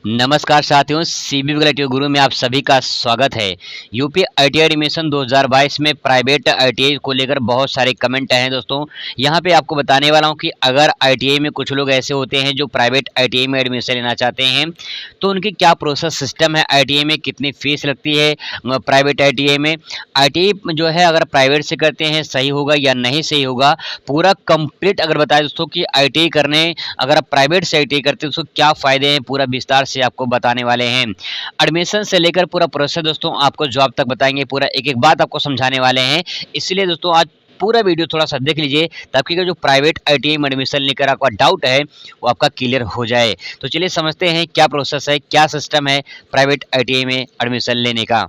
नमस्कार साथियों, CB variety गुरु में आप सभी का स्वागत है। यूपी आईटीआई एडमिशन 2022 में प्राइवेट आईटीआई को लेकर बहुत सारे कमेंट आए हैं दोस्तों। यहाँ पे आपको बताने वाला हूँ कि अगर आईटीआई में कुछ लोग ऐसे होते हैं जो प्राइवेट आईटीआई में एडमिशन लेना चाहते हैं, तो उनकी क्या प्रोसेस सिस्टम है, आईटीआई में कितनी फीस लगती है प्राइवेट आईटीआई में। आईटीआई जो है अगर प्राइवेट से करते हैं सही होगा या नहीं सही होगा, पूरा कंप्लीट अगर बताएं दोस्तों कि आईटीआई करने अगर आप प्राइवेट से आईटीआई करते हैं तो क्या फ़ायदे हैं, पूरा विस्तार से आपको बताने वाले हैं। एडमिशन से लेकर पूरा प्रोसेस दोस्तों आपको जॉब तक बताएँगे, पूरा एक-एक बात आपको समझाने वाले हैं। इसलिए दोस्तों आज पूरा वीडियो थोड़ा-सा देख लीजिए ताकि जो प्राइवेट आईटीआई में एडमिशन लेकर आपका डाउट है, वो आपका क्लियर हो जाए। तो चलिए समझते हैं क्या प्रोसेस है, क्या सिस्टम है प्राइवेट आईटीआई में एडमिशन लेने का।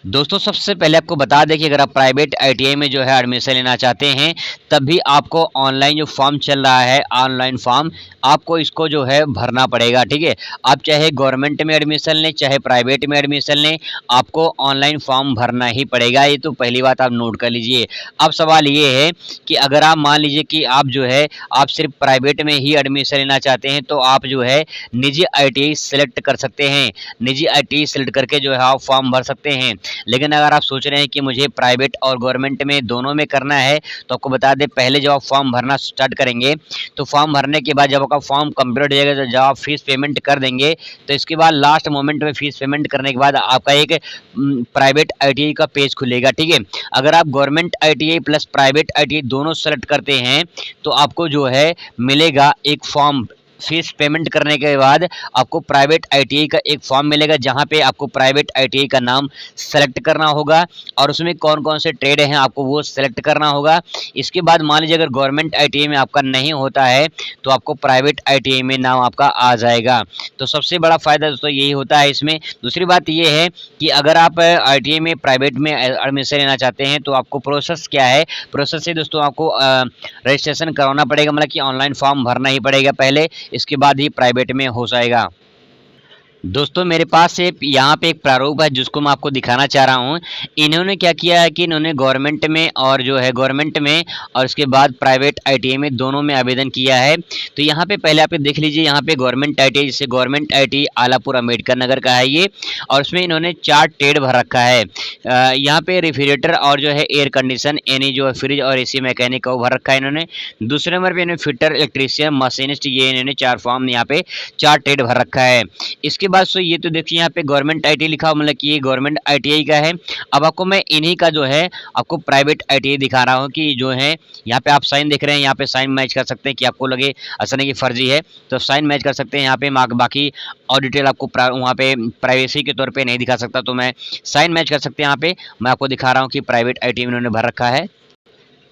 दोस्तों सबसे पहले आपको बता दें कि अगर आप प्राइवेट आईटीआई में जो है एडमिशन लेना चाहते हैं, तब भी आपको ऑनलाइन जो फॉर्म चल रहा है, ऑनलाइन फॉर्म आपको इसको जो है भरना पड़ेगा, ठीक है। आप चाहे गवर्नमेंट में एडमिशन लें, चाहे प्राइवेट में एडमिशन लें, आपको ऑनलाइन फॉर्म भरना ही पड़ेगा। ये तो पहली बात आप नोट कर लीजिए। अब सवाल ये है कि अगर आप मान लीजिए कि आप जो है आप सिर्फ प्राइवेट में ही एडमिशन लेना चाहते हैं, तो आप जो है निजी आईटीआई सेलेक्ट कर सकते हैं। निजी आईटीआई सेलेक्ट करके जो है आप फॉर्म भर सकते हैं। लेकिन अगर आप सोच रहे हैं कि मुझे प्राइवेट और गवर्नमेंट में दोनों में करना है, तो आपको बता दें पहले जब आप फॉर्म भरना स्टार्ट करेंगे, तो फॉर्म भरने के बाद जब आपका फॉर्म कंप्लीट हो जाएगा, तो जब आप फीस पेमेंट कर देंगे, तो इसके बाद लास्ट मोमेंट में फीस पेमेंट करने के बाद आपका एक प्राइवेट आईटीआई का पेज खुलेगा, ठीक है। अगर आप government ITI plus private ITI दोनों सेलेक्ट करते हैं, तो आपको जो है मिलेगा एक फॉर्म। फीस पेमेंट करने के बाद आपको प्राइवेट आईटीआई का एक फॉर्म मिलेगा, जहाँ पे आपको प्राइवेट आईटीआई का नाम सेलेक्ट करना होगा और उसमें कौन-कौन से ट्रेड हैं आपको वो सेलेक्ट करना होगा। इसके बाद मान लीजिए अगर गवर्नमेंट आईटीआई में आपका नहीं होता है, तो आपको प्राइवेट आईटीआई में नाम आपका आ जाएगा। तो सबसे बड़ा फ़ायदा दोस्तों यही होता है इसमें। दूसरी बात ये है कि अगर आप आईटीआई में प्राइवेट में एडमिशन लेना चाहते हैं, तो आपको प्रोसेस क्या है, प्रोसेस से दोस्तों आपको रजिस्ट्रेशन करवाना पड़ेगा, मतलब कि ऑनलाइन फॉर्म भरना ही पड़ेगा पहले, इसके बाद ही प्राइवेट में हो जाएगा। दोस्तों मेरे पास एक यहाँ पे एक प्रारूप है जिसको मैं आपको दिखाना चाह रहा हूँ। इन्होंने क्या किया है कि इन्होंने गवर्नमेंट में और जो है गवर्नमेंट में और उसके बाद प्राइवेट आईटीआई में दोनों में आवेदन किया है। तो यहाँ पे पहले आप देख लीजिए, यहाँ पे गवर्नमेंट आईटीआई जैसे गवर्नमेंट आईटीआई आलापुर अम्बेडकर नगर का है ये, और उसमें इन्होंने 4 ट्रेड भर रखा है। यहाँ पे रेफ्रिजरेटर और जो है एयर कंडीशन यानी जो है फ्रिज और एसी मैकेनिक वो भर रखा है इन्होंने। दूसरे नंबर पे इन्होंने फिटर, इलेक्ट्रीशियन, मशीनिस्ट, ये इन्होंने 4 फॉर्म यहाँ पे 4 ट्रेड भर रखा है। इसके बाद सो ये तो देखिए यहाँ पे गवर्नमेंट आईटीआई लिखा हुआ, मतलब कि ये गवर्नमेंट आईटीआई का है। अब आपको मैं इन्हीं का जो है आपको प्राइवेट आईटीआई दिखा रहा हूँ कि जो है यहाँ पे आप साइन देख रहे हैं, यहाँ पे साइन मैच कर सकते हैं कि आपको लगे ऐसा नहीं कि फर्जी है, तो साइन मैच कर सकते हैं यहाँ पे। बाकी और डिटेल आपको वहाँ पे प्राइवेसी के तौर पे नहीं दिखा सकता, तो मैं साइन मैच कर सकते हैं यहाँ पे। मैं आपको दिखा रहा हूँ कि प्राइवेट आईटीआई में उन्होंने भर रखा है।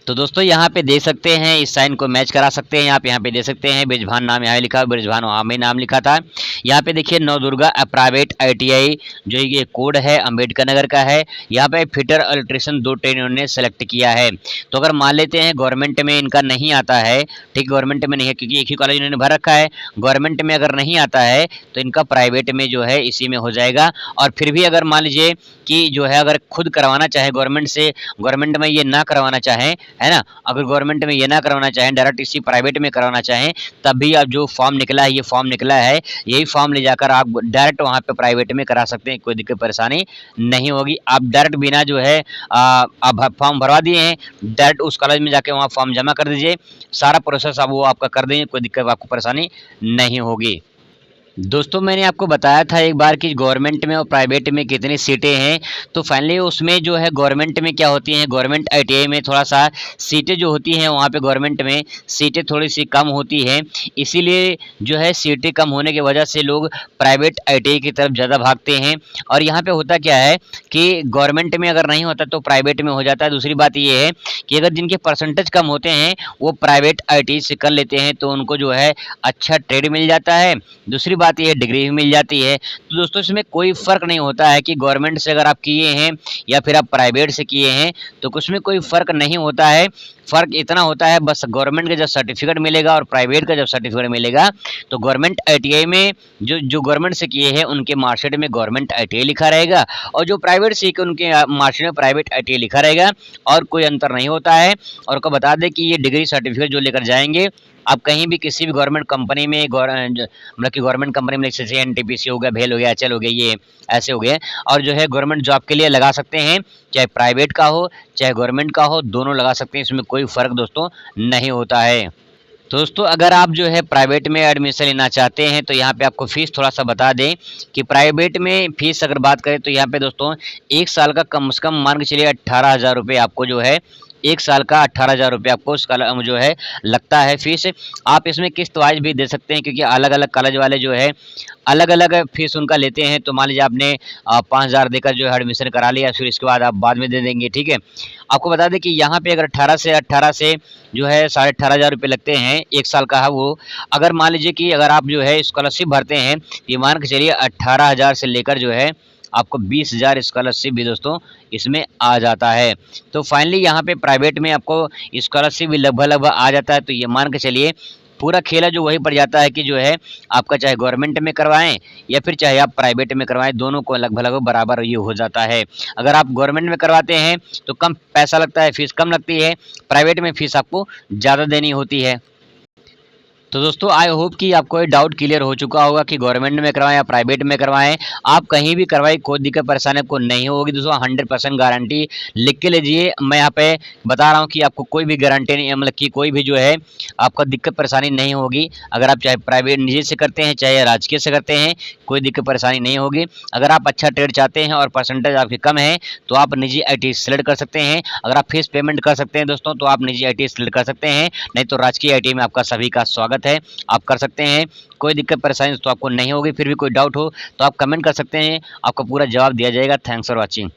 तो दोस्तों यहाँ पे देख सकते हैं, इस साइन को मैच करा सकते हैं। यहाँ पे देख सकते हैं ब्रिजभान नाम यहाँ लिखा है, ब्रिजभान वहाँ में नाम लिखा था। यहाँ पे देखिए नवदुर्गा प्राइवेट आईटीआई जो ये कोड है अम्बेडकर नगर का है। यहाँ पे फिटर इलेक्ट्रिशियन 2 ट्रेड इन्होंने सेलेक्ट किया है। तो अगर मान लेते हैं गवर्नमेंट में इनका नहीं आता है, ठीक, गवर्नमेंट में नहीं है क्योंकि एक ही कॉलेज इन्होंने भर रखा है। गवर्नमेंट में अगर नहीं आता है तो इनका प्राइवेट में जो है इसी में हो जाएगा। और फिर भी अगर मान लीजिए कि जो है अगर खुद करवाना चाहे गवर्नमेंट से, गवर्नमेंट में ये ना करवाना चाहें, है ना, अगर गवर्नमेंट में ये ना करवाना चाहें, डायरेक्ट इसी प्राइवेट में करवाना चाहें, तब भी अब जो फॉर्म निकला है, ये फॉर्म निकला है, यही फॉर्म ले जाकर आप डायरेक्ट वहाँ पे प्राइवेट में करा सकते हैं, कोई दिक्कत परेशानी नहीं होगी। आप डायरेक्ट बिना जो है आप फॉर्म भरवा दिए हैं, डायरेक्ट उस कॉलेज में जाके वहाँ फॉर्म जमा कर दीजिए, सारा प्रोसेस अब वो आपका कर देंगे, कोई दिक्कत आपको परेशानी नहीं होगी। दोस्तों मैंने आपको बताया था एक बार कि गवर्नमेंट में और प्राइवेट में कितनी सीटें हैं, तो फाइनली उसमें जो है गवर्नमेंट में क्या होती हैं, गवर्नमेंट आईटीआई में थोड़ा-सा सीटें जो होती हैं वहाँ पे गवर्नमेंट में सीटें थोड़ी-सी कम होती हैं। इसीलिए जो है सीटें कम होने की वजह से लोग प्राइवेट आईटीआई की तरफ ज़्यादा भागते हैं। और यहाँ पे होता क्या है कि गवर्नमेंट में अगर नहीं होता तो प्राइवेट में हो जाता है। दूसरी बात ये है कि अगर जिनके परसेंटेज कम होते हैं, वो प्राइवेट आईटीआई से कर लेते हैं, तो उनको जो है अच्छा ट्रेड मिल जाता है। दूसरी बात ये है डिग्री भी मिल जाती है। तो दोस्तों इसमें कोई फ़र्क नहीं होता है कि गवर्नमेंट से अगर आप किए हैं या फिर आप प्राइवेट से किए हैं, तो उसमें कोई फ़र्क नहीं होता है। फ़र्क इतना होता है बस गवर्नमेंट का जब सर्टिफिकेट मिलेगा और प्राइवेट का जब सर्टिफिकेट मिलेगा, तो गवर्नमेंट आईटीआई में जो जो गवर्नमेंट से किए हैं उनके मार्कशीट में गवर्नमेंट आईटीआई लिखा रहेगा, और जो प्राइवेट से किए उनके मार्कशीट में प्राइवेट आईटीआई लिखा रहेगा, और कोई अंतर नहीं होता है। और आपको बता दें कि ये डिग्री सर्टिफिकेट जो लेकर जाएंगे आप कहीं भी किसी भी गवर्नमेंट कंपनी में मतलब कि गवर्नमेंट कंपनी में जैसे एनटीपीसी हो गया, भेल हो गया, एचएल हो गया, ये ऐसे हो गए और जो है गवर्नमेंट जॉब के लिए लगा सकते हैं, चाहे प्राइवेट का हो चाहे गवर्नमेंट का हो, दोनों लगा सकते हैं, इसमें कोई फ़र्क दोस्तों नहीं होता है। तो दोस्तों अगर आप जो है प्राइवेट में एडमिशन लेना चाहते हैं तो यहाँ पे आपको फ़ीस थोड़ा सा बता दें कि प्राइवेट में फ़ीस अगर बात करें तो यहाँ पे दोस्तों 1 साल का कम से कम मान के चलिए 18,000 रुपये आपको जो है 1 साल का 18,000 रुपये आपको उसका जो है लगता है फ़ीस। आप इसमें किस्त वाइज़ भी दे सकते हैं क्योंकि अलग-अलग कॉलेज वाले जो है अलग-अलग फ़ीस उनका लेते हैं। तो मान लीजिए आपने 5,000 देकर जो है एडमिशन करा लिया, फिर इसके बाद आप बाद में दे देंगे, ठीक है। आपको बता दें कि यहाँ पे अगर 18 से जो है 18,500 रुपये लगते हैं, 1 साल का है वो। अगर मान लीजिए कि अगर आप जो है स्कॉलरशिप भरते हैं, ये मान के चलिए 18,000 से लेकर जो है आपको 20,000 स्कॉलरशिप भी दोस्तों इसमें आ जाता है। तो फाइनली यहाँ पे प्राइवेट में आपको स्कॉलरशिप भी लगभग-लगभग आ जाता है। तो ये मान के चलिए पूरा खेल है जो वहीं पड़ जाता है कि जो है आपका चाहे गवर्नमेंट में करवाएँ या फिर चाहे आप प्राइवेट में करवाएँ, दोनों को लगभग-लगभग बराबर ये हो जाता है। अगर आप गवर्नमेंट में करवाते हैं तो कम पैसा लगता है, फ़ीस कम लगती है, प्राइवेट में फ़ीस आपको ज़्यादा देनी होती है। तो दोस्तों आई होप कि आपको ये डाउट क्लियर हो चुका होगा कि गवर्नमेंट में करवाएं या प्राइवेट में करवाएं, आप कहीं भी करवाइए कोई दिक्कत परेशानी आपको नहीं होगी दोस्तों। 100% गारंटी लिख के लीजिए, मैं यहाँ पे बता रहा हूँ कि आपको कोई भी गारंटी नहीं, मतलब कि कोई भी जो है आपका दिक्कत परेशानी नहीं होगी। अगर आप चाहे प्राइवेट निजी से करते हैं चाहे राजकीय से करते हैं, कोई दिक्कत परेशानी नहीं होगी। अगर आप अच्छा ट्रेड चाहते हैं और परसेंटेज आपके कम है तो आप निजी आई सेलेक्ट कर सकते हैं। अगर आप फीस पेमेंट कर सकते हैं दोस्तों तो आप निजी आई सेलेक्ट कर सकते हैं, नहीं तो राजकीय आई में आपका सभी का स्वागत है, आप कर सकते हैं। कोई दिक्कत परेशानी तो आपको नहीं होगी। फिर भी कोई डाउट हो तो आप कमेंट कर सकते हैं, आपको पूरा जवाब दिया जाएगा। Thanks for watching.